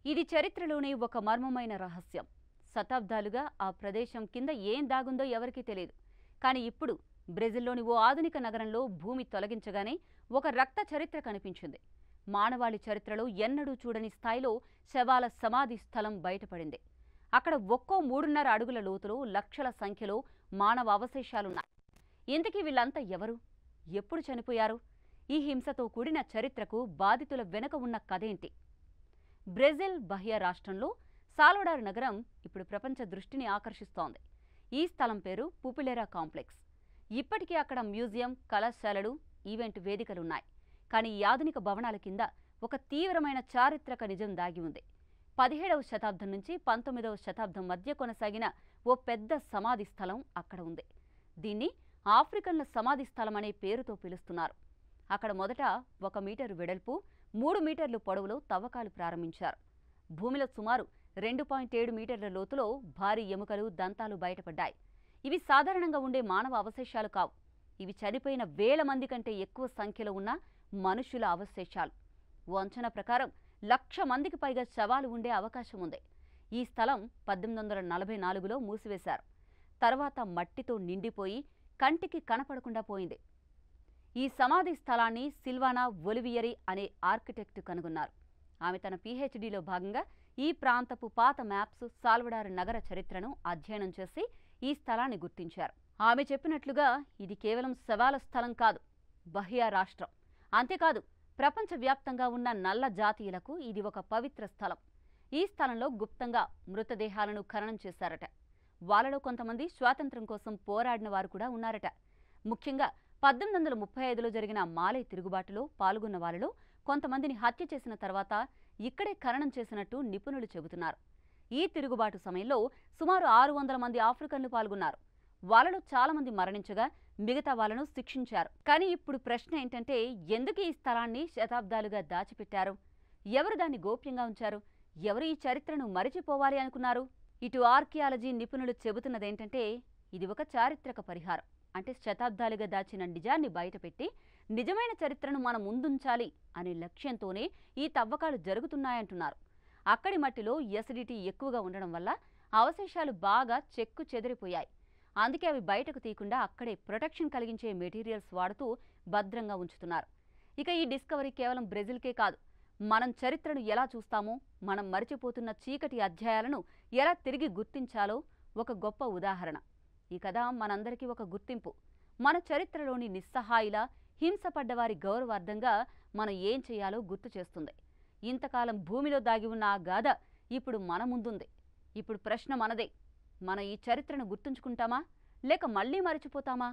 ఇది చరిత్రలోని ఒక మర్మమైన రహస్యం. శతాబ్దాలుగా ఆ ప్రదేశం కింద ఏం దాగుందో ఎవరికీ తెలియదు. కానీ ఇప్పుడు బ్రెజిల్లోని ఓ ఆధునిక నగరంలో భూమి తొలగించగానే ఒక రక్త చరిత్ర కనిపించింది. మానవాళి చరిత్రలో ఎన్నడూ చూడని స్థాయిలో శవాల సమాధి స్థలం బయటపడింది. అక్కడ ఒక్కో 3.5 అడుగుల లోతులో లక్షల సంఖ్యలో మానవ అవశేషాలున్నాయి. ఇంతకీ వీళ్ళంతా ఎవరు? ఎప్పుడు చనిపోయారు? ఈ హింసతో కూడిన చరిత్రకు బాధితుల వెనుక ఉన్న కథేంటి? బ్రెజిల్ బహియా రాష్ట్రంలో సాల్వడార్ నగరం ఇప్పుడు ప్రపంచ దృష్టిని ఆకర్షిస్తోంది. ఈ స్థలం పేరు పుపిలెరా కాంప్లెక్స్. ఇప్పటికీ అక్కడ మ్యూజియం, కళాశాలలు, ఈవెంట్ వేదికలున్నాయి. కానీ ఈ ఆధునిక భవనాల కింద ఒక తీవ్రమైన చారిత్రక నిజం దాగి ఉంది. 17వ శతాబ్దం నుంచి 19వ శతాబ్దం మధ్య కొనసాగిన ఓ పెద్ద సమాధి స్థలం అక్కడ ఉంది. దీన్ని ఆఫ్రికన్ల సమాధి స్థలం అనే పేరుతో పిలుస్తున్నారు. అక్కడ మొదట 1 మీటరు వెడల్పు, 3 మీటర్లు పొడవులో తవ్వకాలు ప్రారంభించారు. భూమిలో సుమారు 2.7 మీటర్ల లోతులో భారీ ఎముకలు, దంతాలు బయటపడ్డాయి. ఇవి సాధారణంగా ఉండే మానవ అవశేషాలు కావు. ఇవి చనిపోయిన వేల మంది కంటే ఎక్కువ సంఖ్యలో ఉన్న మనుషుల అవశేషాలు. ఓ అంచనా ప్రకారం 1,00,000 మందికి పైగా శవాలు ఉండే అవకాశం ఉంది. ఈ స్థలం 1844లో మూసివేశారు. తర్వాత మట్టితో నిండిపోయి కంటికి కనపడకుండా పోయింది. ఈ సమాధి స్థలాన్ని సిల్వానా ఒలివియరి అనే ఆర్కిటెక్ట్ కనుగొన్నారు. ఆమె తన పీహెచ్డీలో భాగంగా ఈ ప్రాంతపు పాత మ్యాప్స్, సాల్వడార్ నగర చరిత్రను అధ్యయనం చేసి ఈ స్థలాన్ని గుర్తించారు. ఆమె చెప్పినట్లుగా ఇది కేవలం శవాల స్థలం కాదు, బహియా రాష్ట్రం. అంతేకాదు, ప్రపంచవ్యాప్తంగా ఉన్న నల్ల జాతీయులకు ఇది ఒక పవిత్ర స్థలం. ఈ స్థలంలో గుప్తంగా మృతదేహాలను ఖననం చేశారట. వాళ్ళలో కొంతమంది స్వాతంత్ర్యం కోసం పోరాడిన వారు కూడా ఉన్నారట. ముఖ్యంగా 1835లో జరిగిన మాలే తిరుగుబాటులో పాల్గొన్న వాళ్ళలో కొంతమందిని హత్య చేసిన తర్వాత ఇక్కడే ఖననం చేసినట్టు నిపుణులు చెబుతున్నారు. ఈ తిరుగుబాటు సమయంలో సుమారు 600 మంది ఆఫ్రికన్లు పాల్గొన్నారు. వాళ్ళలో చాలా మంది మరణించగా మిగతా వాళ్ళను శిక్షించారు. కానీ ఇప్పుడు ప్రశ్న ఏంటంటే, ఎందుకు ఈ స్థలాన్ని శతాబ్దాలుగా దాచిపెట్టారు? ఎవరు దాన్ని గోప్యంగా ఉంచారు? ఎవరు ఈ చరిత్రను మరిచిపోవాలి అనుకున్నారు? ఇటు ఆర్కియాలజీ నిపుణులు చెబుతున్నదేంటంటే, ఇది ఒక చారిత్రక పరిహారం. అంటే శతాబ్దాలుగా దాచిన నిజాన్ని బయటపెట్టి నిజమైన చరిత్రను మనం ముందుంచాలి అనే లక్ష్యంతోనే ఈ తవ్వకాలు జరుగుతున్నాయంటున్నారు. అక్కడి మట్టిలో ఎసిడిటీ ఎక్కువగా ఉండడం వల్ల అవశేషాలు బాగా చెక్కు చెదిరిపోయాయి. అందుకే అవి బయటకు తీయకుండా అక్కడే ప్రొటెక్షన్ కలిగించే మెటీరియల్స్ వాడుతూ భద్రంగా ఉంచుతున్నారు. ఇక ఈ డిస్కవరీ కేవలం బ్రెజిల్కే కాదు, మనం చరిత్రను ఎలా చూస్తామో, మనం మరిచిపోతున్న చీకటి అధ్యాయాలను ఎలా తిరిగి గుర్తించాలో ఒక గొప్ప ఉదాహరణ. ఈ కథ మనందరికీ ఒక గుర్తింపు. మన చరిత్రలోని నిస్సహాయుల, హింసపడ్డవారి గౌరవార్థంగా మనం ఏం చేయాలో గుర్తు చేస్తుంది. ఇంతకాలం భూమిలో దాగి ఉన్న ఆ గాథ ఇప్పుడు మన ముందుంది. ఇప్పుడు ప్రశ్న మనదే. మనం ఈ చరిత్రను గుర్తుంచుకుంటామా, లేక మళ్ళీ మరచిపోతామా?